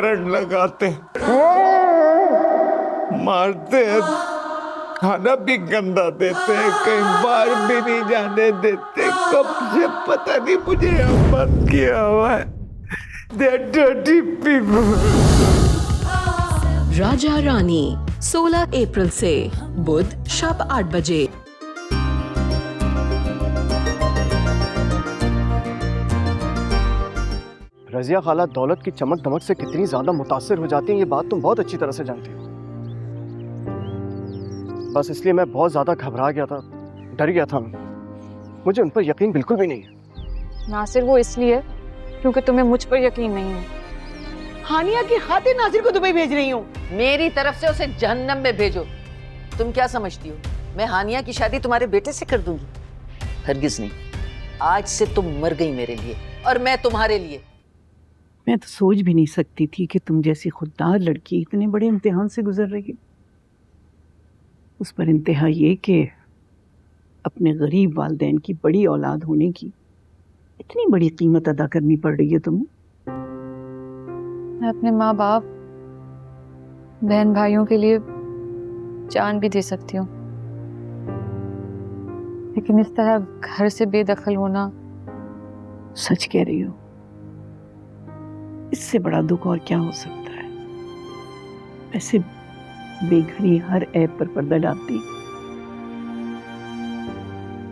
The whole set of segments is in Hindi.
करंट लगाते हैं, मारते हैं, खाना भी गंदा देते हैं, कहीं बाहर भी नहीं जाने देते। कब से पता नहीं मुझे यहाँ बंद किया हुआ है। They're dirty people. Raja Rani 16 अप्रैल से बुध शाम 8 बजे। रजिया खाला दौलत की चमक दमक से कितनी ज्यादा मुतासिर हो जाती हैं, ये बात तुम बहुत अच्छी तरह से जानती हो। बस इसलिए मैं बहुत ज्यादा घबरा गया था, डर गया था। मुझे उन पर यकीन बिल्कुल भी नहीं है। नासिर, वो इसलिए क्योंकि तुम्हें मुझ पर यकीन नहीं है। हानिया की खातिर नासिर को दुबई भेज रही हूँ। मेरी तरफ से उसे जहन्नम में भेजो। तुम क्या समझती हो मैं हानिया की शादी तुम्हारे बेटे से कर दूंगी? हरगिज नहीं। आज से तुम मर गई मेरे लिए और मैं तुम्हारे लिए। मैं तो सोच भी नहीं सकती थी कि तुम जैसी खुददार लड़की इतने बड़े इम्तिहान से गुजर रही। उस पर इंतहा ये कि अपने गरीब वालिदैन की बड़ी औलाद होने की इतनी बड़ी कीमत अदा करनी पड़ रही है तुम्हें। मैं अपने माँ बाप, बहन भाइयों के लिए जान भी दे सकती हूँ, लेकिन इस तरह घर से बेदखल होना। सच कह रही हो, इससे बड़ा दुख और क्या हो सकता है। वैसे बेघरी हर ऐब पर पर्दा डालती,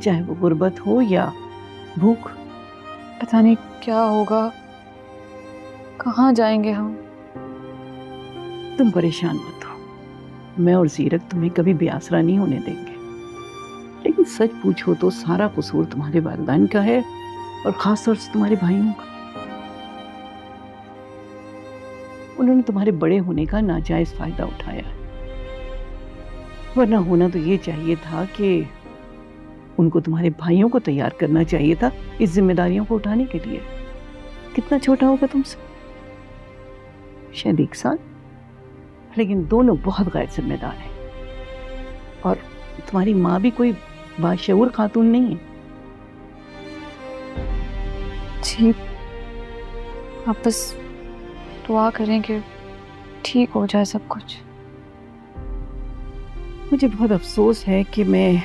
चाहे वो गुर्बत हो या भूख। पता नहीं क्या होगा, कहाँ जाएंगे हम। तुम परेशान मत हो, मैं और जीरक तुम्हें कभी बेआसरा नहीं होने देंगे। लेकिन सच पूछो तो सारा कसूर तुम्हारे वालिदैन का है और खास तौर से तुम्हारे भाइयों का। उन्होंने तुम्हारे बड़े होने का नाजायज फायदा उठाया, वरना होना तो ये चाहिए था कि उनको तुम्हारे भाइयों को तैयार करना चाहिए था इस जिम्मेदारियों को उठाने के लिए। कितना छोटा होगा तुमसे, शायद 1 साल, लेकिन दोनों बहुत गैर जिम्मेदार हैं। और तुम्हारी माँ भी कोई बाशऊर खातून नहीं है। जी, आप बस दुआ करें कि ठीक हो जाए सब कुछ। मुझे बहुत अफसोस है कि मैं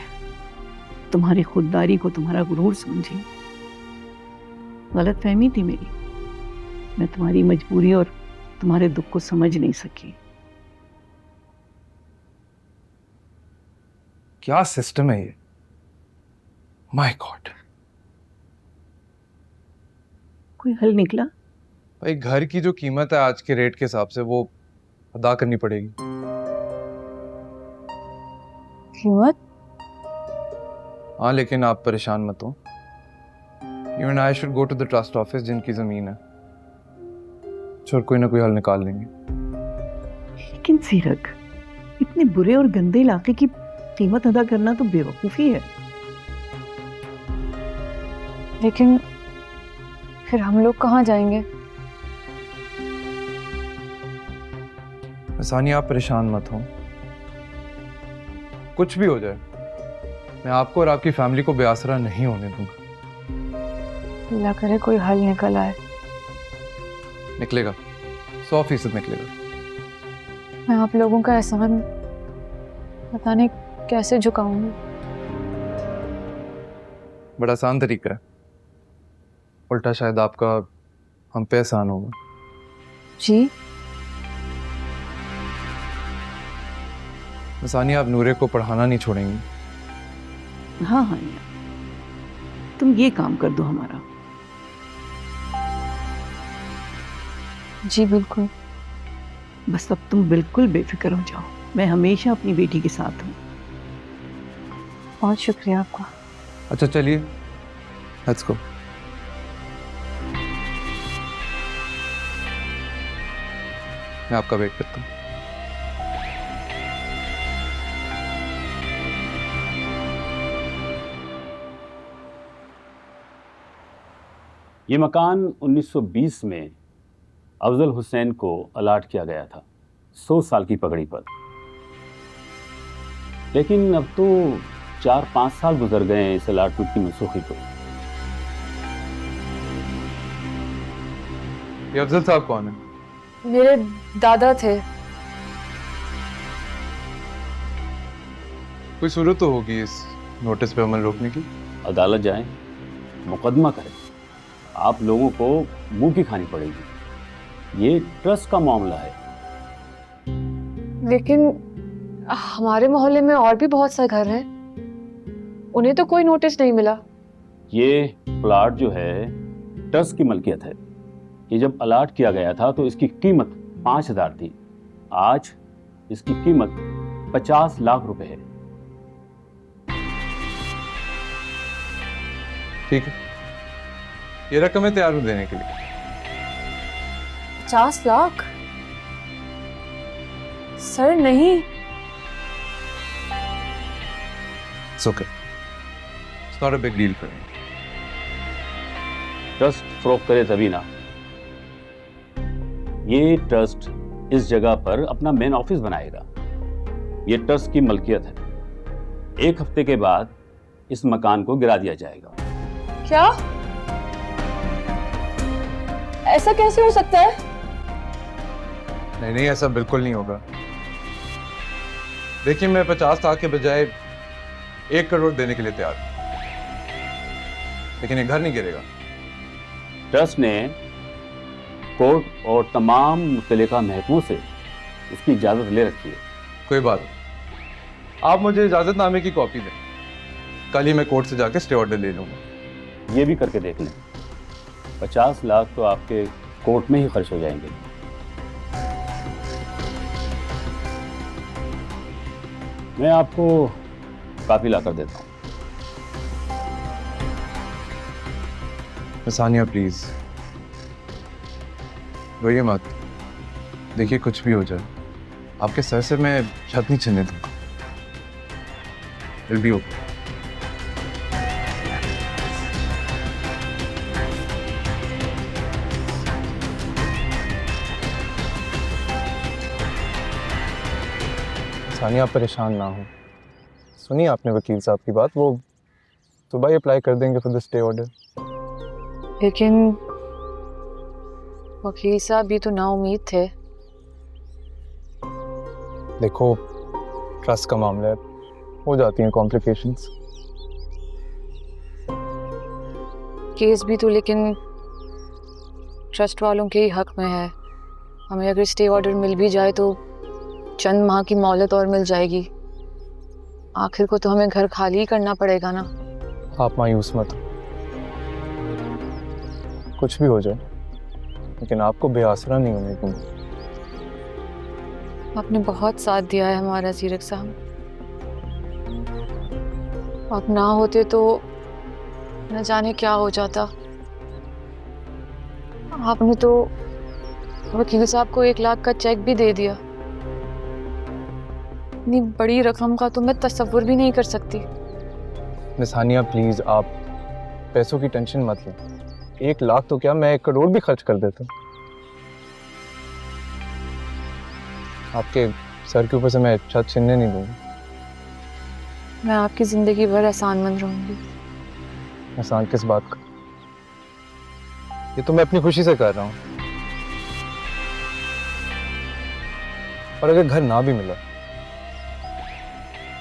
तुम्हारी खुददारी को तुम्हारा गुरूर समझी। गलत फहमी थी मेरी, मैं तुम्हारी मजबूरी और तुम्हारे दुख को समझ नहीं सकी। क्या सिस्टम है ये, माय गॉड। कोई हल निकला? भाई घर की जो कीमत है आज के रेट के हिसाब से वो अदा करनी पड़ेगी। कीमत? हाँ, लेकिन आप परेशान मत हो। You and I should go to the trust office जिनकी जमीन है। चल, कोई ना कोई हल निकाल लेंगे। लेकिन सीरक, इतने बुरे और गंदे इलाके की कीमत अदा करना तो बेवकूफी है। लेकिन फिर हम लोग कहाँ जाएंगे? सानिया, आप परेशान मत हो। कुछ भी हो जाए, मैं आपको और आपकी फैमिली को बेआसरा नहीं होने दूंगा। अल्लाह करे कोई हल निकल आए। निकलेगा, 100% निकलेगा। मैं आप लोगों का एहसान पता नहीं कैसे झुकाऊंगी। बड़ा आसान तरीका है, उल्टा शायद आपका हम पे एहसान होगा। जी? सानिया, आप नूरे को पढ़ाना नहीं छोड़ेंगी? हाँ हाँ, तुम ये काम कर दो हमारा। जी बिल्कुल। बस अब तुम बिल्कुल बेफिक्र हो जाओ, मैं हमेशा अपनी बेटी के साथ हूँ। बहुत शुक्रिया आपका। अच्छा चलिए, लेट्स गो। मैं आपका वेट करता हूँ। ये मकान 1920 में अफजल हुसैन को अलाट किया गया था 100 साल की पगड़ी पर। लेकिन अब तो 4-5 साल गुजर गए हैं इस अलाटमेंट की मनसूखी को। ये अफजल साहब कौन है? मेरे दादा थे। कोई सूरत तो होगी इस नोटिस पे अमल रोकने की। अदालत जाएं, मुकदमा करें, आप लोगों को मुंह की खानी पड़ेगी। ये ट्रस्ट का मामला है। लेकिन हमारे मोहल्ले में और भी बहुत से घर हैं, उन्हें तो कोई नोटिस नहीं मिला। ये प्लाट जो है ट्रस्ट की मलकियत है। ये जब अलाट किया गया था तो इसकी कीमत 5,000 थी। आज इसकी कीमत 50 लाख रुपए है। ठीक है, ये रकम मैं तैयार हूं देने के लिए। 50 लाख? सर नहीं। It's okay. It's not a big deal for me. Trust फरोख्त करे तभी ना। ये ट्रस्ट इस जगह पर अपना मेन ऑफिस बनाएगा। ये ट्रस्ट की मलकियत है। 1 हफ्ते के बाद इस मकान को गिरा दिया जाएगा। क्या? ऐसा कैसे हो सकता है? नहीं नहीं, ऐसा बिल्कुल नहीं होगा। देखिए, मैं 50 लाख के बजाय 1 करोड़ देने के लिए तैयार हूं, लेकिन ये घर नहीं गिरेगा। ट्रस्ट ने कोर्ट और तमाम मुतल्लिका महकमों से इसकी इजाज़त ले रखी है। कोई बात नहीं, आप मुझे इजाजतनामे की कॉपी दें, कल ही मैं कोर्ट से जाके स्टे ऑर्डर ले लूंगा। ये भी करके देख लें। 50 लाख तो आपके कोर्ट में ही खर्च हो जाएंगे। मैं आपको कापी ला कर देता हूँ। सानिया प्लीज रोइए मत। देखिए, कुछ भी हो जाए आपके सर से मैं छत नहीं छीनने दूंगा। It'll be okay. सानिया, आप परेशान ना हो। सुनिए आपने वकील साहब की बात, वो सुबह ही अप्लाई कर देंगे फॉर द स्टे ऑर्डर। लेकिन वकील साहब भी तो नाउम्मीद थे। देखो, ट्रस्ट का मामला है, हो जाती हैं कॉम्प्लिकेशंस। केस भी तो लेकिन ट्रस्ट वालों के ही हक में है। हमें अगर स्टे ऑर्डर मिल भी जाए तो चंद माह की मोहलत और मिल जाएगी। आखिर को तो हमें घर खाली ही करना पड़ेगा ना। आप मायूस मत हो, कुछ भी हो जाए, लेकिन आपको बेआसरा नहीं होने दूंगा। आपने बहुत साथ दिया है हमारा जीरक साहब। आप ना होते तो न जाने क्या हो जाता। आपने तो वकील साहब को 1 लाख का चेक भी दे दिया। इतनी बड़ी रकम का तो मैं तसव्वुर भी नहीं कर सकती। मिस हानिया प्लीज, आप पैसों की टेंशन मत लें। 1 लाख तो क्या, मैं 1 करोड़ भी खर्च कर देता। आपके सर के ऊपर से मैं छत छीनने नहीं दूंगा। मैं आपकी जिंदगी भर एहसानमंद रहूंगी। एहसान किस बात का? ये तो मैं अपनी खुशी से कर रहा हूँ। और अगर घर ना भी मिला,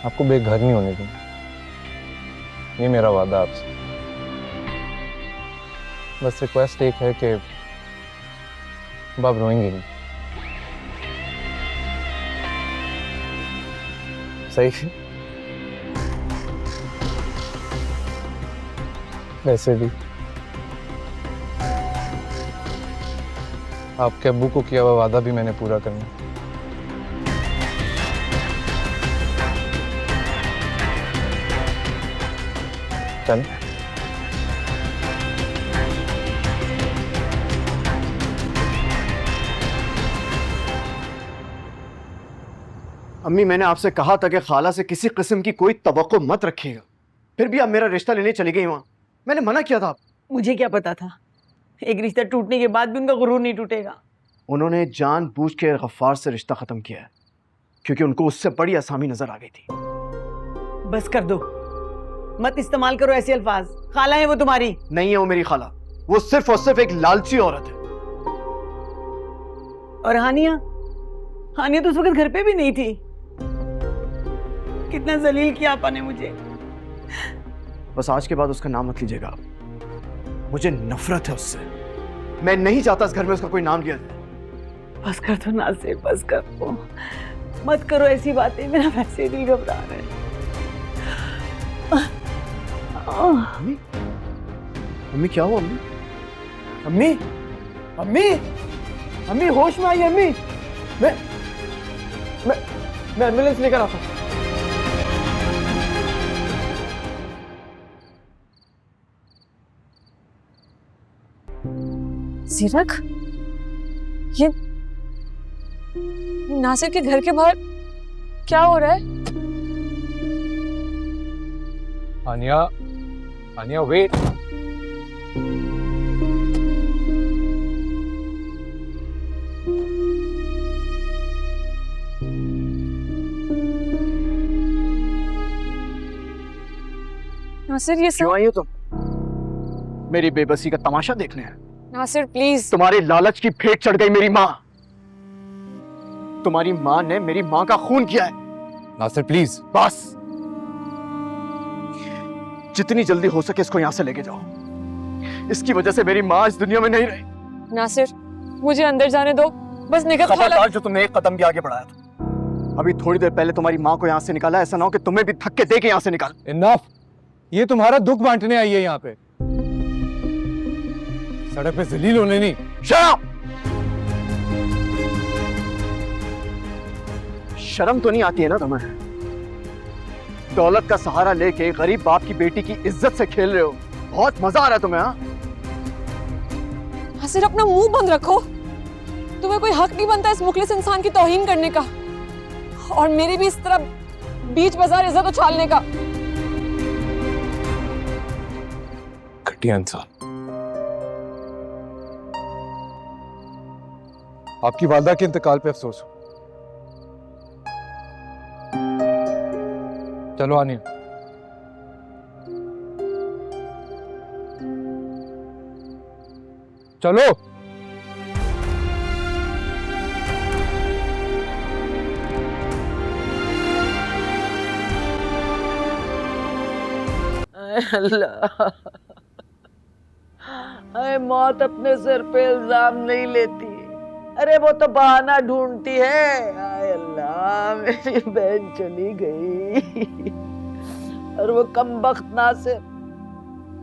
आपको बेघर नहीं होने दूंगा। ये मेरा वादा आपसे। बस रिक्वेस्ट एक है कि अब आप रोएंगे नहीं। सही? वैसे भी आपके अब्बू को किया हुआ वादा भी मैंने पूरा करना। चल। अम्मी, मैंने आपसे कहा था कि खाला से किसी किस्म की कोई तवक्को मत रखिएगा, फिर भी आप मेरा रिश्ता लेने चली गई वहां। मैंने मना किया था। मुझे क्या पता था, एक रिश्ता टूटने के बाद भी उनका गुरूर नहीं टूटेगा। उन्होंने जानबूझ के गफ्फार से रिश्ता खत्म किया है, क्योंकि उनको उससे बड़ी आसामी नजर आ गई थी। बस कर दो, मत इस्तेमाल करो ऐसे अल्फाज। खाला है वो तुम्हारी? नहीं है वो मेरी खाला, वो सिर्फ और सिर्फ एक लालची औरत है। और हानिया, हानिया तो उस वक्त घर पे भी नहीं थी। कितना जलील किया आपा ने मुझे। बस आज के बाद उसका नाम मत लीजिएगा आप। मुझे नफरत है उससे। मैं नहीं चाहता इस घर में उसका कोई नाम लिया जाए। बस कर दो नासिर, बस कर दो। मत करो ऐसी बातें, मेरा वैसे ही दिल घबरा रहा है। अम्मी, अम्मी क्या हुआ अम्मी? अम्मी, अम्मी, अम्मी होश में आई अम्मी। मैं एम्बुलेंस लेकर आता हूँ। जीरक, ये नासिर के घर के बाहर क्या हो रहा है? हानिया, हानिया वेट। नासिर, ये सब क्यों आई हो तुम? मेरी बेबसी का तमाशा देखने हैं? नासिर प्लीज। तुम्हारे लालच की भेंट चढ़ गई मेरी माँ। तुम्हारी माँ ने मेरी माँ का खून किया है। नासिर प्लीज। बस, जितनी जल्दी हो सके इसको यहाँ से लेके जाओ। इसकी वजह से मेरी माँ इस दुनिया में नहीं रही। नासिर, मुझे अंदर जाने दो, बस निकल। खबरदार जो तुमने एक कदम भी आगे बढ़ाया था। अभी थोड़ी देर पहले तुम्हारी माँ को यहाँ से निकाला, ऐसा ना हो कि तुम्हें भी धक्के दे के यहाँ से निकाल। इनफ। ये तुम्हारा दुख बांटने आई है यहाँ पे, सड़क पे जलील होने नहीं। शर्म तो नहीं आती है ना तुम्हें? दौलत का सहारा लेके गरीब बाप की बेटी की इज्जत से खेल रहे हो। बहुत मजा आ रहा है तुम्हें? हाँ, नासिर अपना मुंह बंद रखो। तुम्हें कोई हक नहीं बनता इस मुखलिस इंसान की तौहीन करने का, और मेरी भी इस तरह बीच बाजार इज्जत उछालने का। घटिया इंसान। आपकी वालदा के इंतकाल पे अफसोस हो। चलो आनिया। चलो। अल्लाह, अरे मौत अपने सर पे इल्जाम नहीं लेती। अरे वो तो बहाना ढूंढती है। आय अल्लाह, मेरी बहन चली गई और वो कमबख्त नासिर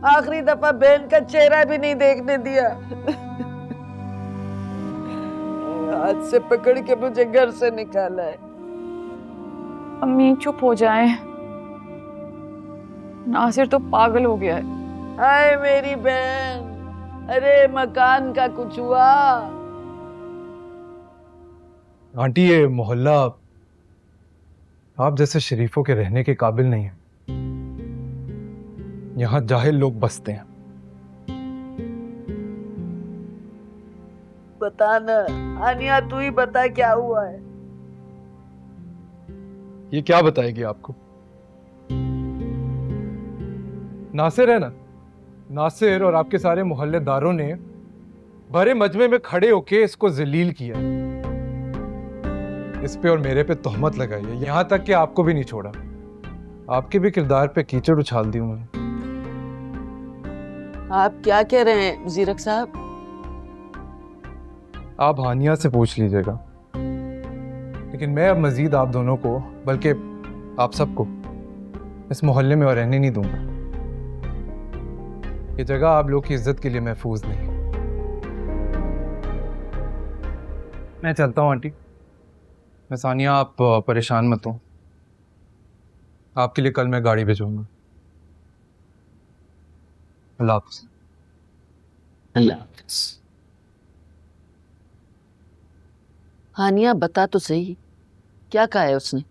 आखिरी दफा बहन का चेहरा भी नहीं देखने दिया। हाथ से पकड़ के मुझे घर से निकाला है। अम्मी चुप हो जाएं। नासिर तो पागल हो गया है। हाय मेरी बहन, अरे मकान का कुछ हुआ? आंटी, ये मोहल्ला आप जैसे शरीफों के रहने के काबिल नहीं है। यहाँ जाहिल लोग बसते हैं। बता ना आनिया, तू ही बता क्या हुआ है। ये क्या बताएगी आपको? नासिर है ना, नासिर और आपके सारे मोहल्लेदारों ने भरे मजमे में खड़े होके इसको जलील किया है। इस पे और मेरे पे तोहमत लगाई है, यहां तक कि आपको भी नहीं छोड़ा। आपके भी किरदार पे कीचड़ उछाल दी उन्होंने। आप क्या कह रहे हैं जीरक साहब? आप हानिया से पूछ लीजिएगा, लेकिन मैं अब मजीद आप दोनों को, बल्कि आप सबको इस मोहल्ले में और रहने नहीं दूंगा। ये जगह आप लोग की इज्जत के लिए महफूज नहीं। मैं चलता हूँ आंटी। मैं सानिया, आप परेशान मत हो। आपके लिए कल मैं गाड़ी भेजूंगा। अल्लाह हाफ़िज़। अल्लाह हाफ़िज़। हानिया बता तो सही, क्या कहा है उसने?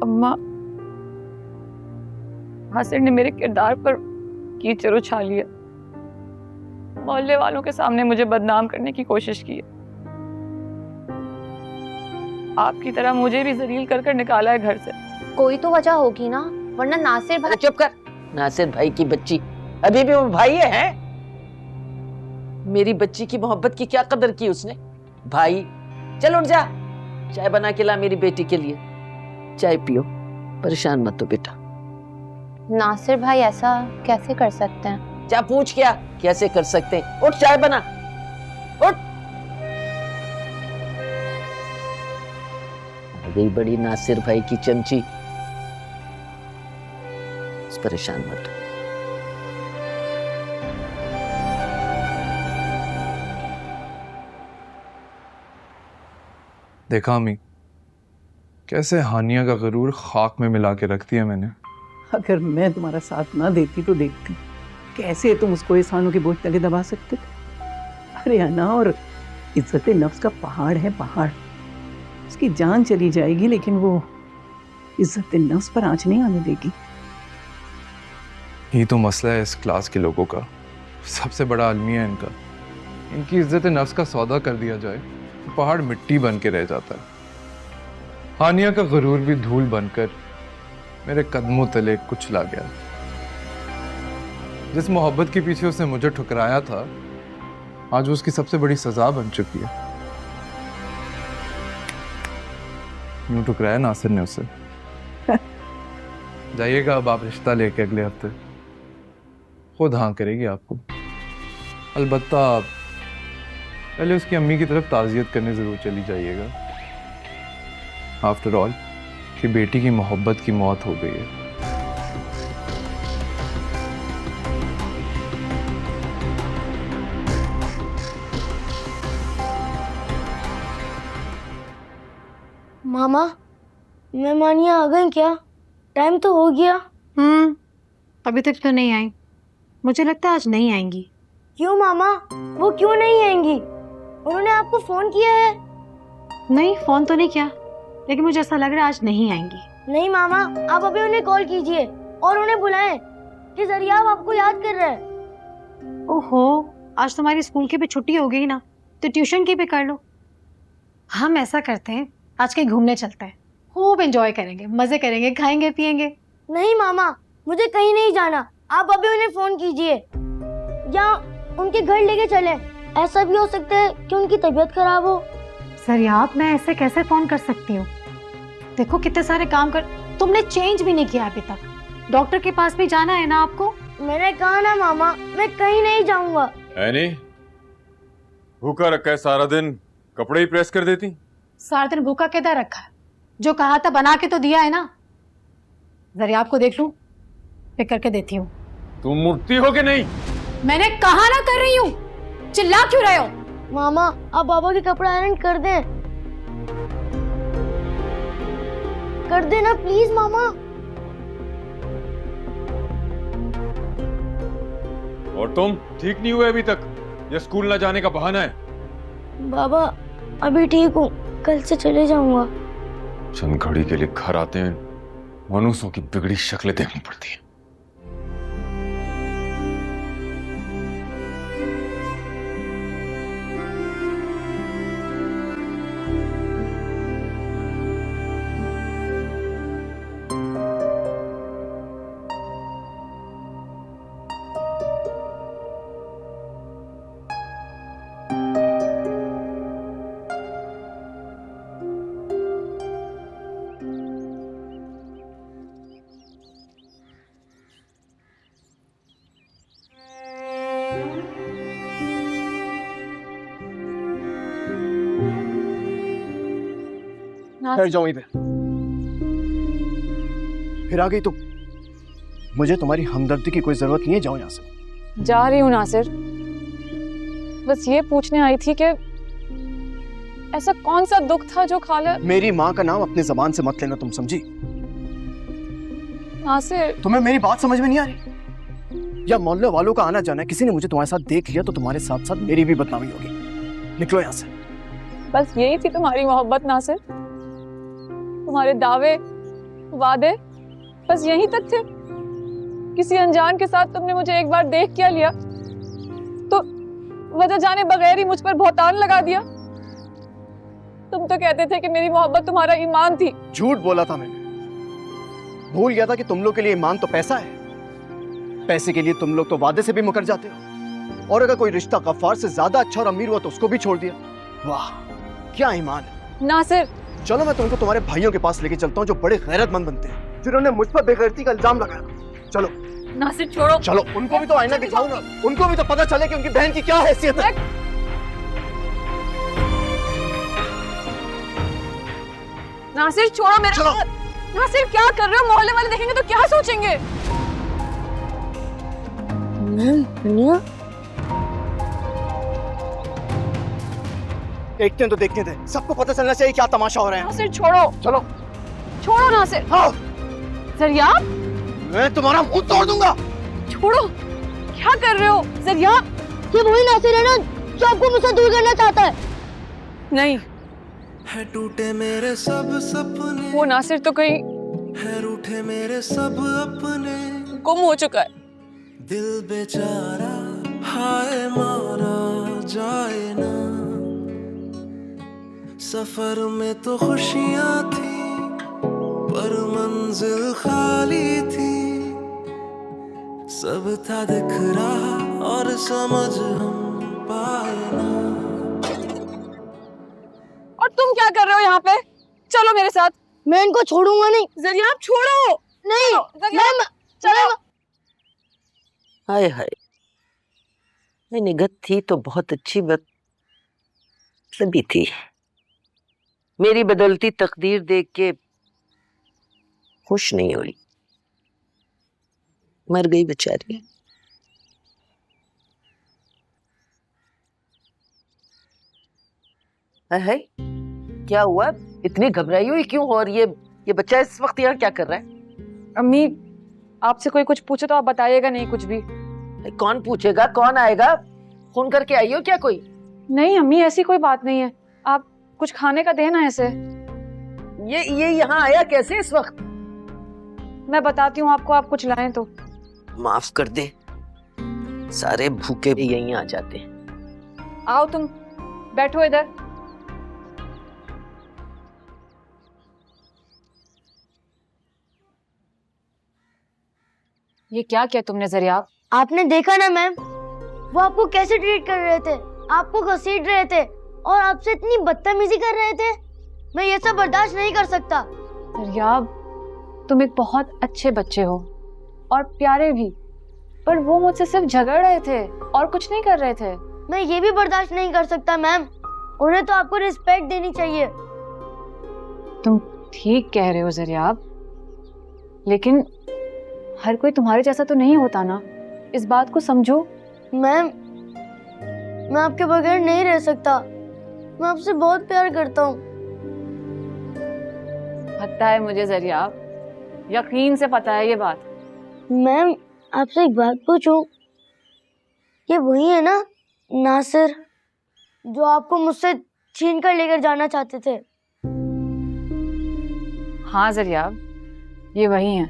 अम्मा, नासिर ने मेरे किरदार पर कीचड़ उछाल लिया। मोहल्ले वालों के सामने मुझे बदनाम करने की कोशिश की। आपकी तरह मुझे भी जलील कर कर निकाला है घर से। कोई तो वजह होगी ना, वरना नासिर भाई। चुप कर। नासिर भाई की बच्ची, अभी भी वो भाई है? मेरी बच्ची की मोहब्बत की क्या कदर की उसने। भाई चल उठ जा, चाय बना के ला मेरी बेटी के लिए। चाय पियो, परेशान मत हो बेटा। नासिर भाई ऐसा कैसे कर सकते हैं? क्या पूछ क्या कैसे कर सकते हैं? उठ चाय बना, उठ। आ गई बड़ी नासिर भाई की चमची। परेशान मत हो। देखा अम्मी, कैसे हानिया का गरूर खाक में मिला के रख दिया मैंने। अगर मैं तुम्हारा साथ ना देती तो देखती कैसे तुम उसको एहसानों के बोझ तले दबा सकते थे। अरे अना, और इज्जत नफ्स का पहाड़ है, पहाड़। उसकी जान चली जाएगी लेकिन वो इज्जत नफ्स पर आंच नहीं आने देगी। ये तो मसला है इस क्लास के लोगों का, सबसे बड़ा अलमिया है इनका। इनकी इज्जत नफ्स का सौदा कर दिया जाए तो पहाड़ मिट्टी बन के रह जाता है। हानिया का गरूर भी धूल बनकर मेरे कदमों तले कुचला गया। जिस मोहब्बत के पीछे उसने मुझे ठुकराया था, आज वो उसकी सबसे बड़ी सजा बन चुकी है। यूं ठुकराया नासिर ने उसे। जाइएगा अब आप रिश्ता लेके अगले हफ्ते, खुद हाँ करेगी आपको। अलबत्ता पहले उसकी अम्मी की तरफ ताज़ियत करने जरूर चली जाइएगा। आफ्टर ऑल कि बेटी की मोहब्बत की मौत हो गई है। मामा, मेहमानियाँ आ गई क्या? टाइम तो हो गया। अभी तक तो नहीं आई। मुझे लगता है आज नहीं आएंगी। क्यों मामा, वो क्यों नहीं आएंगी? उन्होंने आपको फोन किया है? नहीं, फोन तो नहीं किया, लेकिन मुझे ऐसा लग रहा है आज नहीं आएंगी। नहीं मामा, आप अभी उन्हें कॉल कीजिए और उन्हें बुलाएं कि जरियाब आपको याद कर रहा है। ओहो, आज तुम्हारी स्कूल की भी छुट्टी हो गई ना, तो ट्यूशन की भी कर लो। हम ऐसा करते हैं, आज कहीं घूमने चलते हैं, खूब एंजॉय करेंगे, मजे करेंगे, खाएंगे पिएंगे। नहीं मामा, मुझे कहीं नहीं जाना। आप अभी उन्हें फोन कीजिए या उनके घर लेके चले। ऐसा भी हो सकता है कि उनकी तबीयत खराब हो। जरियाब, मैं ऐसे कैसे फोन कर सकती हूँ? देखो कितने सारे काम कर, तुमने चेंज भी नहीं किया अभी तक। डॉक्टर के पास भी जाना है ना आपको। मैंने कहा ना मामा, मैं कहीं नहीं जाऊंगा। ऐनी, भूखा रखा है सारा दिन, कपड़े ही प्रेस कर देती। सारा दिन भूखा किधर रखा है? जो कहा था बना के तो दिया है ना। जरियाब को देख लूं, पिक करके देती हूँ। तुम मूर्ति हो कि नहीं? मैंने कहा ना कर रही हूँ, चिल्ला क्यों रहे हो? मामा, आप बाबा के कपड़े आयरन कर दें, कर देना प्लीज मामा। और तुम ठीक नहीं हुए अभी तक? ये स्कूल ना जाने का बहाना है? बाबा अभी ठीक हूँ, कल से चले जाऊंगा। चंद घड़ी के लिए घर आते हैं, मनुष्यों की बिगड़ी शक्लें देखनी पड़ती है। ठहर जाओ वहीं पे। फिर आ गई तो मुझे तुम्हारी हमदर्दी की कोई जरूरत नहीं है, जाओ यहाँ से। जा रही हूँ नासिर, बस ये पूछने आई थी कि ऐसा कौन सा दुख था जो खाला। मेरी माँ का नाम अपने जबान से मत लेना, तुम समझी? नासिर, तुम्हें मेरी बात समझ में नहीं आ रही? या मोहल्ले वालों का आना जाना है, किसी ने मुझे तुम्हारे साथ देख लिया तो तुम्हारे साथ साथ मेरी भी बदनामी होगी। निकलो यहाँ से। बस यही थी तुम्हारी मोहब्बत नासिर? तुम्हारे दावे वादे बस यहीं तक थे? किसी अनजान के साथ तुमने मुझे एक बार देख क्या लिया तो वजह जाने बगैर ही मुझ पर बहुतान लगा दिया। तुम तो कहते थे कि मेरी मोहब्बत तुम्हारा ईमान थी। झूठ बोला था मैंने, भूल गया था कि तुम लोग के लिए ईमान तो पैसा है। पैसे के लिए तुम लोग तो वादे से भी मुकर जाते हो। और अगर कोई रिश्ता गफ्फार से ज्यादा अच्छा और अमीर हुआ तो उसको भी छोड़ दिया। वाह क्या ईमान है। नासिर, चलो मैं तुमको तुम्हारे भाइयों के पास लेके चलता हूँ जो बड़े गैरतमंद बनते हैं, जिन्होंने मुझ पर बेगैरती का इल्जाम लगाया। चलो नासिर छोड़ो। चलो, उनको भी तो आईना दिखाओ ना, उनको भी तो पता चले कि उनकी बहन की क्या हैसियत है। नासिर छोड़ो मेरा चलो। हाथ। नासिर क्या कर रहे हो? मोहल्ले वाले देखेंगे तो क्या सोचेंगे? मैम दुनिया देखते हैं तो देखते थे, सबको पता चलना चाहिए क्या तमाशा हो रहा है। नासिर छोड़ो। चलो छोड़ो नासिर। हाँ जरिया, मैं तुम्हारा मुंह तोड़ दूंगा। छोड़ो। क्या कर रहे हो जरिया? ये वही नासिर है ना जो आपको मुझसे दूर करना चाहता है। नहीं, है टूटे मेरे सब सपने, वो नासिर तो कहीं है रूठे मेरे सब अपने, गुम हो चुका है। दिल बेचारा हाय मारा जाए ना, सफर में तो खुशियां थी पर मंजिल खाली थी, सब था दिख रहा और समझ हम पाए ना। और तुम क्या कर रहे हो यहाँ पे? चलो मेरे साथ। मैं इनको छोड़ूंगा नहीं। जरिया आप छोड़ो। नहीं मैम चलो। हाय हाय, मैं निगत थी तो बहुत अच्छी मतलब थी। मेरी बदलती तकदीर देख के खुश नहीं हुई, मर गई बेचारी। हाय हाय, क्या हुआ? इतनी घबराई हुई क्यों? और ये बच्चा इस वक्त यहाँ क्या कर रहा है? अम्मी, आपसे कोई कुछ पूछे तो आप बताइएगा नहीं कुछ भी। कौन पूछेगा? कौन आएगा? फोन करके आई हो क्या कोई? नहीं अम्मी, ऐसी कोई बात नहीं है। आप कुछ खाने का देना ऐसे। ये यहाँ आया कैसे इस वक्त? मैं बताती हूँ आपको, आप कुछ लाएं तो। माफ कर दे, सारे भूखे भी यहीं आ जाते हैं। आओ तुम बैठो इधर। ये क्या किया तुमने जरिया? आपने देखा ना मैम, वो आपको कैसे ट्रीट कर रहे थे, आपको घसीट रहे थे और आपसे इतनी बदतमीजी कर रहे थे। मैं ये सब बर्दाश्त नहीं कर सकता। जरिया, तुम एक बहुत अच्छे बच्चे हो और प्यारे भी, पर वो मुझसे सिर्फ झगड़ रहे थे और कुछ नहीं कर रहे थे। मैं ये भी बर्दाश्त नहीं कर सकता मैम, उन्हें तो आपको रिस्पेक्ट देनी चाहिए। तुम ठीक कह रहे हो जरिया, लेकिन हर कोई तुम्हारे जैसा तो नहीं होता ना, इस बात को समझो। मैम, मैं आपके बगैर नहीं रह सकता, मैं आपसे बहुत प्यार करता हूँ। पता है मुझे जरिया, यकीन से पता है ये बात। मैम, आपसे एक बात पूछूं, ये वही है ना नासिर जो आपको मुझसे छीन कर लेकर जाना चाहते थे? हाँ जरिया, ये वही हैं,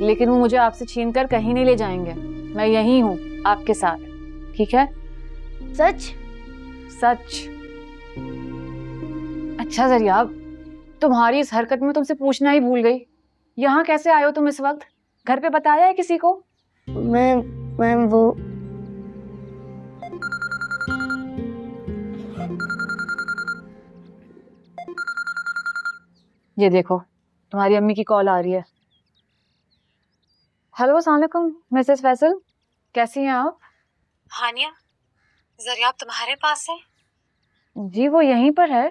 लेकिन वो मुझे आपसे छीन कर कहीं नहीं ले जाएंगे। मैं यहीं हूँ आपके साथ, ठीक है? सच? सच। अच्छा जरिया, तुम्हारी इस हरकत में तुमसे पूछना ही भूल गई, यहाँ कैसे आए हो तुम इस वक्त? घर पे बताया है किसी को? मैम वो ये देखो, तुम्हारी अम्मी की कॉल आ रही है। हेलो, अस्सलाम वालेकुम मिसेस फैसल, कैसी हैं आप? हानिया, जरिया तुम्हारे पास है? जी वो यहीं पर है।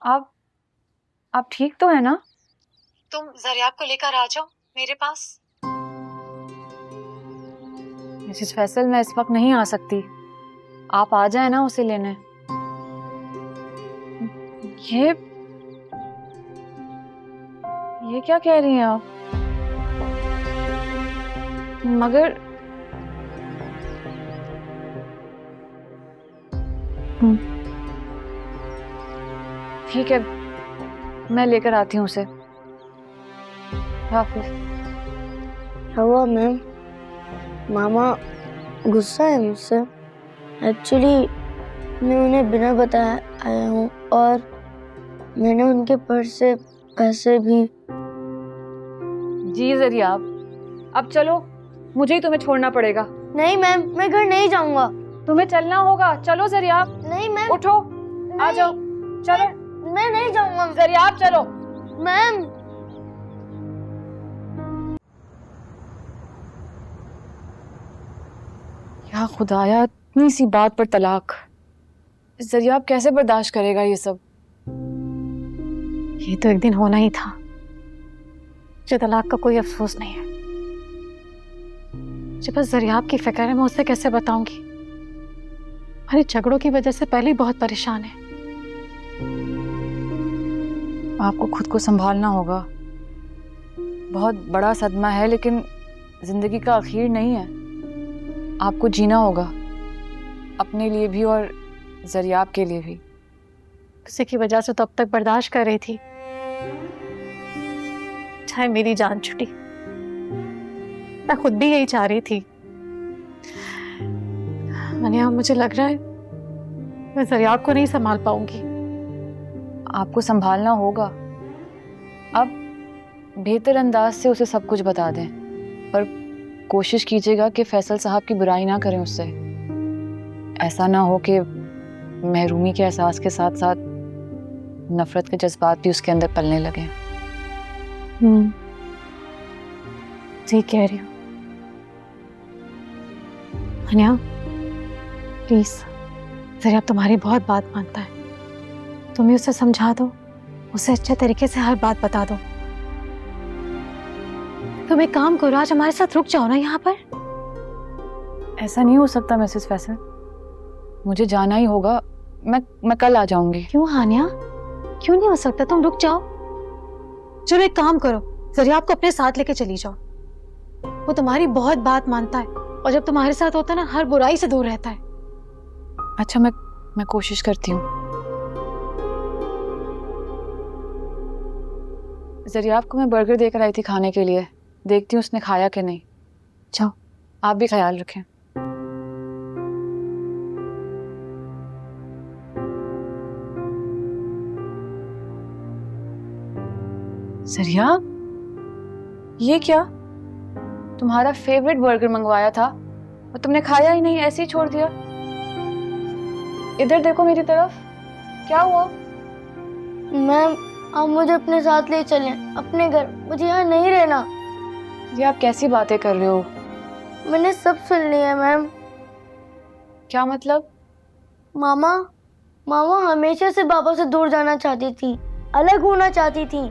आप ठीक तो है ना? तुम जरियाब को लेकर आ जाओ मेरे पास। मिसेस फैसल, मैं इस वक्त नहीं आ सकती, आप आ जाए ना उसे लेने। ये क्या कह रही हैं आप? मगर ठीक है, मैं लेकर आती हूँ उसे। हाफिज। क्या हुआ मैम? मामा गुस्सा है मुझसे? एक्चुअली मैं उन्हें बिना बताए आया हूँ और मैंने उनके पर्स से पैसे भी। जी जरिया, अब चलो, मुझे ही तुम्हें छोड़ना पड़ेगा। नहीं मैम, मैं घर नहीं जाऊंगा। तुम्हें चलना होगा, चलो ज़रियाब। नहीं मैम, उठो, आ जाओ, चलो। मैं नहीं जाऊंगा। ज़रियाब चलो। मैम, या खुदाया, इतनी सी बात पर तलाक। ज़रियाब कैसे बर्दाश्त करेगा ये सब? ये तो एक दिन होना ही था। मुझे तलाक का कोई अफसोस नहीं है। मुझे बस ज़रियाब की फिक्र है, मैं उससे कैसे बताऊंगी। हमारे झगड़ों की वजह से पहले ही बहुत परेशान है। आपको खुद को संभालना होगा। बहुत बड़ा सदमा है, लेकिन जिंदगी का आखिर नहीं है। आपको जीना होगा, अपने लिए भी और ज़रियाब के लिए भी। किसी की वजह से तो अब तक बर्दाश्त कर रही थी, चाहे मेरी जान छुटी। मैं खुद भी यही चाह रही थी। मनिया, मुझे लग रहा है मैं ज़रियाब को नहीं संभाल पाऊंगी। आपको संभालना होगा। अब बेहतर अंदाज से उसे सब कुछ बता दें, पर कोशिश कीजिएगा कि फैसल साहब की बुराई ना करें उससे। ऐसा ना हो कि महरूमी के एहसास के साथ साथ नफरत के जज्बात भी उसके अंदर पलने लगे। ठीक कह रही हूँ मनिया। प्लीज, ज़रियाब तुम्हारी बहुत बात मानता है। तुम ही उसे समझा दो, उसे अच्छे तरीके से हर बात बता दो। तुम एक काम करो, आज हमारे साथ रुक जाओ ना यहाँ पर। ऐसा नहीं हो सकता मिसेस फैसल, मुझे जाना ही होगा। मैं कल आ जाऊंगी। क्यों हानिया, क्यों नहीं हो सकता? तुम रुक जाओ। चलो एक काम करो, ज़रियाब को अपने साथ लेके चली जाओ। वो तुम्हारी बहुत बात मानता है, और जब तुम्हारे साथ होता है ना, हर बुराई से दूर रहता है। अच्छा, मैं कोशिश करती हूँ। ज़रियाब को मैं बर्गर देकर आई थी खाने के लिए, देखती हूँ उसने खाया कि नहीं। जाओ, आप भी ख्याल रखें। ज़रियाब, ये क्या? तुम्हारा फेवरेट बर्गर मंगवाया था और तुमने खाया ही नहीं, ऐसे ही छोड़ दिया। इधर देखो मेरी तरफ, क्या हुआ? मैम, आप मुझे अपने साथ ले चलें अपने घर, मुझे यहाँ नहीं रहना। ये आप कैसी बातें कर रहे हो? मैंने सब सुन लिया मैम। क्या मतलब? मामा हमेशा से बाबा से दूर जाना चाहती थी, अलग होना चाहती थी।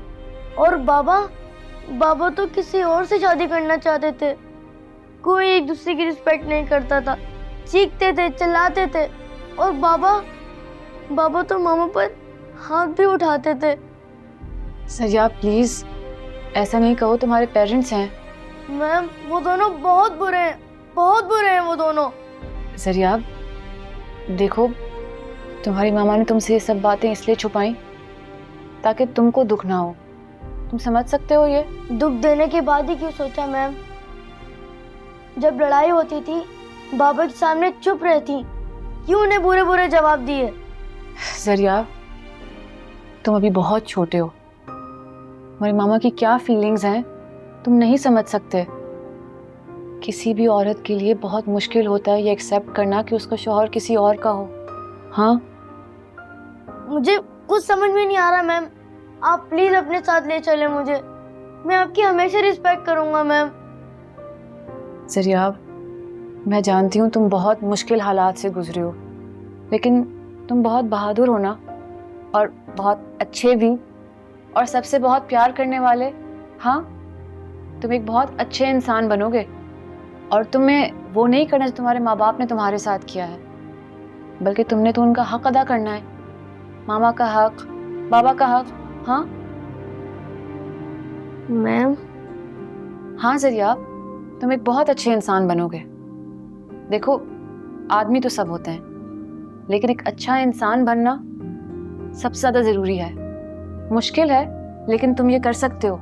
और बाबा तो किसी और से शादी करना चाहते थे। कोई एक दूसरे की रिस्पेक्ट नहीं करता था, चीखते थे, चिल्लाते थे। और बाबा तो मामा पर हाथ भी उठाते थे। ज़रियाब प्लीज ऐसा नहीं कहो, तुम्हारे पेरेंट्स हैं। मैम, वो दोनों बहुत बुरे हैं, बहुत बुरे हैं वो दोनों। ज़रियाब देखो, तुम्हारी मामा ने तुमसे ये सब बातें इसलिए छुपाई ताकि तुमको दुख ना हो। तुम समझ सकते हो ये? दुख देने के बाद ही क्यों सोचा मैम? जब लड़ाई होती थी बाबा के सामने चुप रहती, क्यों उन्हें बुरे बुरे जवाब दिए? ज़रियाब, तुम अभी बहुत छोटे हो। हमारी मामा की क्या फीलिंग्स हैं तुम नहीं समझ सकते। किसी भी औरत के लिए बहुत मुश्किल होता है ये एक्सेप्ट करना कि उसका शौहर किसी और का हो। हाँ, मुझे कुछ समझ में नहीं आ रहा मैम। आप प्लीज अपने साथ ले चले मुझे, मैं आपकी हमेशा रिस्पेक्ट करूंगा मैम। ज़रियाब, मैं जानती हूँ तुम बहुत मुश्किल हालात से गुजरे हो, लेकिन तुम बहुत बहादुर हो ना, और बहुत अच्छे भी, और सबसे बहुत प्यार करने वाले। हाँ, तुम एक बहुत अच्छे इंसान बनोगे, और तुम्हें वो नहीं करना जो तुम्हारे माँ बाप ने तुम्हारे साथ किया है, बल्कि तुमने तो उनका हक अदा करना है। मामा का हक, बाबा का हक। हाँ मैम। हाँ ज़रियाब, तुम एक बहुत अच्छे इंसान बनोगे। देखो, आदमी तो सब होते हैं, लेकिन एक अच्छा इंसान बनना सबसे ज़्यादा ज़रूरी है। मुश्किल है, लेकिन तुम ये कर सकते हो।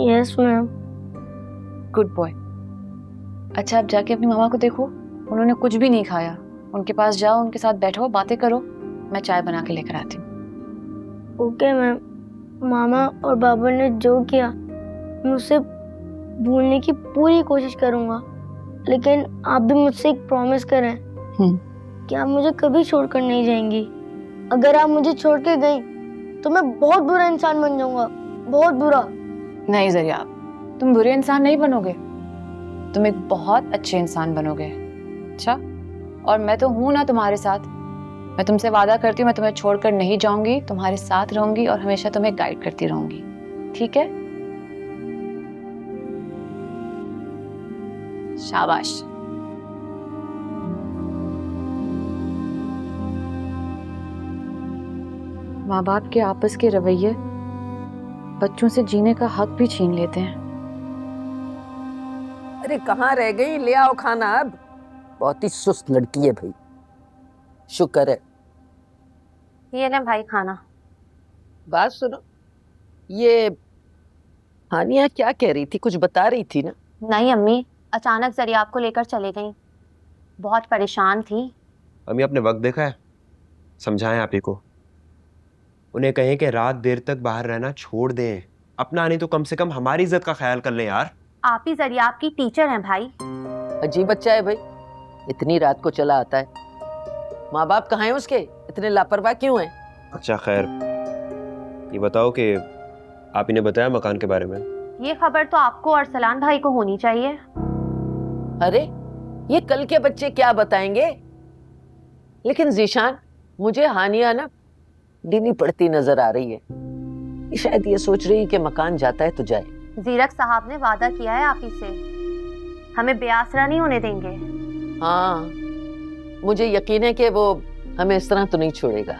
Yes ma'am. Good boy. अच्छा, अब जाके अपनी मामा को देखो, उन्होंने कुछ भी नहीं खाया। उनके पास जाओ, उनके साथ बैठो, बातें करो। मैं चाय बना के लेकर आती हूँ। Okay ma'am. मामा और बाबा ने जो किया मैं उसे भूलने की पूरी कोशिश करूंगा, लेकिन आप भी मुझसे एक प्रॉमिस करें कि आप मुझे कभी छोड़कर नहीं जाएंगी। अगर आप मुझे छोड़ के गई तो मैं बहुत बुरा इंसान बन जाऊंगा, बहुत बुरा। नहीं जरिया, तुम बुरे इंसान नहीं बनोगे, तुम एक बहुत अच्छे इंसान बनोगे। अच्छा, और मैं तो हूं ना तुम्हारे साथ। मैं तुमसे वादा करती हूँ मैं तुम्हें छोड़कर नहीं जाऊंगी, तुम्हारे साथ रहूंगी और हमेशा तुम्हें गाइड करती रहूंगी, ठीक है? शाबाश। माँ बाप के आपस के रवैये बच्चों से जीने का हक भी छीन लेते हैं। अरे कहाँ रह गई, ले आओ खाना अब। बहुत ही सुस्त लड़की है भाई, शुक्र है। ये ले भाई खाना। बात सुनो, ये हानिया क्या कह रही थी, कुछ बता रही थी ना? नहीं अम्मी, अचानक जरिया आपको लेकर चले गई, बहुत परेशान थी। अम्मी आपने वक्त देखा है, समझाएं आप ही को। उन्हें कहें कि रात देर तक बाहर रहना छोड़ दें, अपना नहीं तो कम से कम हमारी इज्जत का ख्याल कर लें यार। आप ही जरिया आपकी टीचर हैं भाई। अजीब बच्चा है भाई, इतनी रात को चला आता है। माँ बाप कहाँ हैं उसके, इतने लापरवाह क्यों हैं? अच्छा खैर, ये बताओ कि आप इन्हें बताया मकान के बारे में? ये खबर तो आपको और सलान भाई को होनी चाहिए। अरे ये कल के बच्चे क्या बताएंगे? लेकिन जीशान, मुझे हानिया ना ढीली पड़ती नजर आ रही है। शायद ये सोच रही है कि मकान जाता है तो जाए। जीरक साहब ने वादा किया है आप ही से, हमें बेआसरा नहीं होने देंगे। हाँ, मुझे यकीन है कि वो हमें इस तरह तो नहीं छोड़ेगा।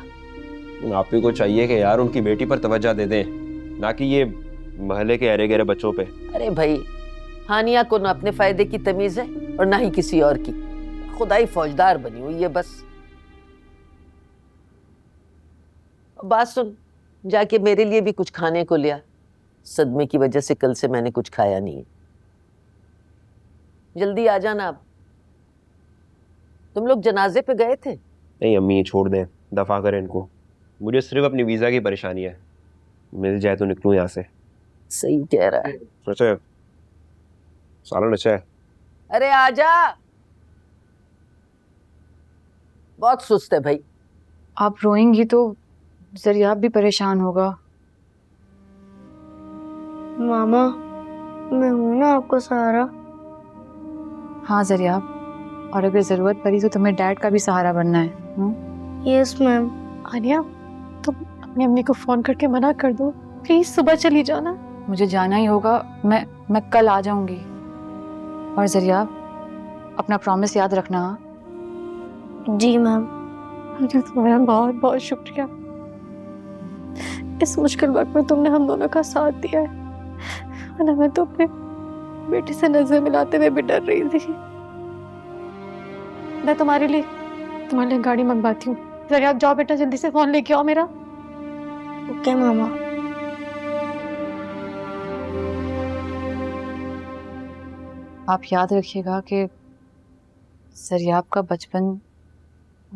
आप ही को चाहिए कि यार उनकी बेटी पर तवज्जो दे दें, ना कि ये महल्ले के अरे गहरे बच्चों पे। अरे भाई, हानिया को ना अपने फायदे की तमीज है और ना ही किसी और की। खुदाई फौजदार बनी हुई है बस। बात सुन, जाके मेरे लिए भी कुछ खाने को लिया। सदमे की वजह से कल से मैंने कुछ खाया नहीं है। जल्दी आ जाना आप। तुम लोग जनाजे पे गए थे? नहीं अम्मी, छोड़ दें, दफा करें इनको। मुझे सिर्फ अपनी वीजा की परेशानी है, मिल जाए तो निकलूं यहाँ से। सही कह रहा है। अच्छा सारा अच्छा है। अरे आजा, बहुत सुस्त है भाई। आप रोएंगी तो जरिया भी परेशान होगा। मामा, मैं हूं ना आपको सहारा। हाँ जरिया, और अगर जरूरत पड़ी तो तुम्हें डैड का भी सहारा बनना है। Yes ma'am. आनिया, तुम अपनी अम्मी को फोन करके मना कर दो प्लीज, सुबह चली जाना। मुझे जाना ही होगा, मैं कल आ जाऊंगी। और जरिया, अपना प्रॉमिस याद रखना। जी मैम। तुम्हारा बहुत बहुत शुक्रिया, इस मुश्किल वक्त में तुमने हम दोनों का साथ दिया है। वरना मैं तो अपने बेटे से नजर मिलाते हुए भी डर रही थी। मैं तुम्हारे लिए गाड़ी मंगवाती हूँ। जरा आप जाओ बेटा, जल्दी से फोन लेके आओ मेरा। ओके मामा। आप याद रखिएगा कि जरियाब का बचपन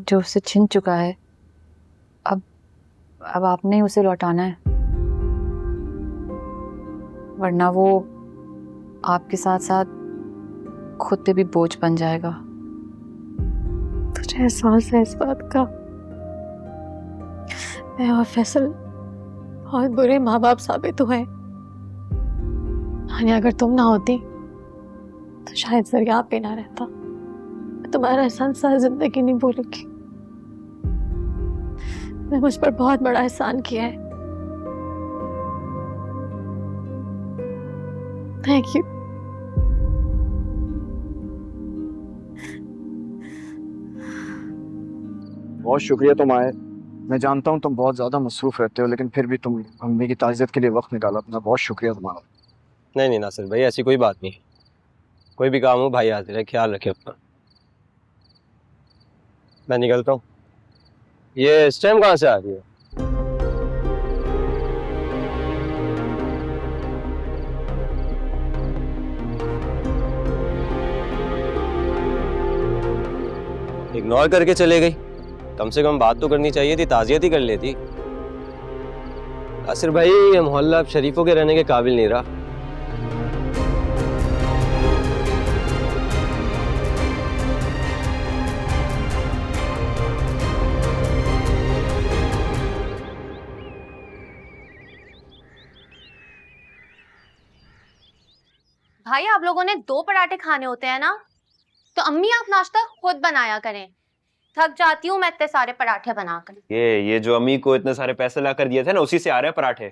जो उससे छिन चुका है, अब आपने ही उसे लौटाना है, वरना वो आपके साथ साथ खुद पे भी बोझ बन जाएगा। तुझे एहसास है इस बात का? मैं और फैसल बहुत बुरे माँ बाप साबित हुए। हानिया, अगर तुम ना होती तो शायद जरिया पे ना रहता। मैं तुम्हारा एहसान सारी जिंदगी नहीं भूलूंगी। मैं मुझ पर बहुत बड़ा एहसान किया है। Thank you. बहुत शुक्रिया तुम आए। मैं जानता हूँ तुम बहुत ज़्यादा मसरूफ़ रहते हो, लेकिन फिर भी तुम अम्मी की ताज़ियत के लिए वक्त निकाला अपना। बहुत शुक्रिया तुम्हारा। नहीं नहीं नासिर भाई, ऐसी कोई बात नहीं। कोई भी काम हो भाई हाजिर है, ख्याल रखे अपना। मैं निकलता हूँ। ये स्टैम्प कहाँ से आ रही है? इग्नोर करके चले गई। कम से कम बात तो करनी चाहिए थी, ताज़ियत ही कर लेती। नासिर भाई, ये मोहल्ला अब शरीफों के रहने के काबिल नहीं रहा। भाई आप लोगों ने 2 पराठे खाने होते हैं ना, तो अम्मी आप नाश्ता खुद बनाया करें। थक जाती हूँ मैं इतने सारे पराठे बनाकर। ये जो अम्मी को इतने सारे पैसे ला कर दिए थे ना, उसी से आ रहे हैं पराठे।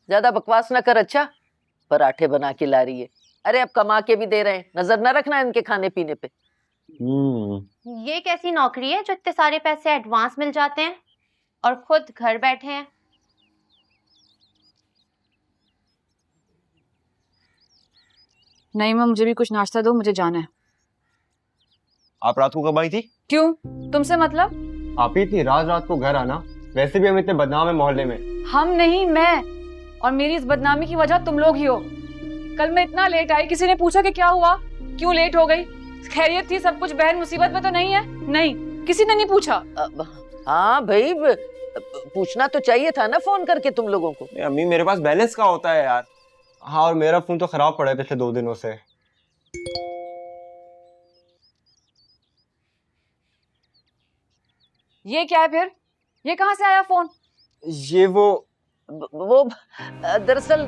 ज्यादा बकवास ना कर, अच्छा पराठे बना के ला रही है। अरे अब कमा के भी दे रहे हैं, नजर ना रखना इनके खाने पीने पे। ये कैसी नौकरी है जो इतने सारे पैसे एडवांस मिल जाते हैं और खुद घर बैठे हैं। नहीं माँ, मुझे भी कुछ नाश्ता दो, मुझे जाना है। आप रात को कब आई थी? क्यों, तुमसे मतलब? आप ही थी रात को घर आना। वैसे भी हम इतने बदनाम है मोहल्ले में। हम नहीं, मैं। और मेरी इस बदनामी की वजह तुम लोग ही हो। कल मैं इतना लेट आई, किसी ने पूछा कि क्या हुआ, क्यों लेट हो गई, खैरियत थी सब कुछ, बहन मुसीबत में तो नहीं है? नहीं, किसी ने नहीं पूछा। हाँ भाई, पूछना तो चाहिए था ना फोन करके तुम लोगों को। अम्मी मेरे पास बैलेंस का होता है यार। हाँ, और मेरा फोन तो खराब पड़ा है पिछले 2 दिनों से। ये क्या है फिर? ये कहाँ से आया फोन? ये वो दरअसल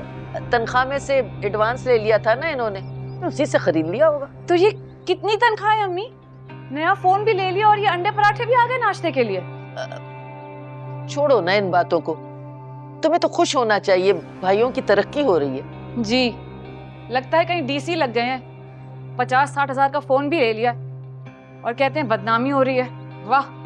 तनख्वाह में से एडवांस ले लिया था ना इन्होंने, उसी से खरीद लिया होगा। तो ये कितनी तनख्वाह है अम्मी? नया फोन भी ले लिया और ये अंडे पराठे भी आ गए नाश्ते के लिए। छोड़ो ना इन बातों को, तुम्हें तो खुश होना चाहिए, भाइयों की तरक्की हो रही है। जी, लगता है कहीं डीसी लग गए हैं। 50-60 हजार का फोन भी ले लिया और कहते हैं बदनामी हो रही है। वाह।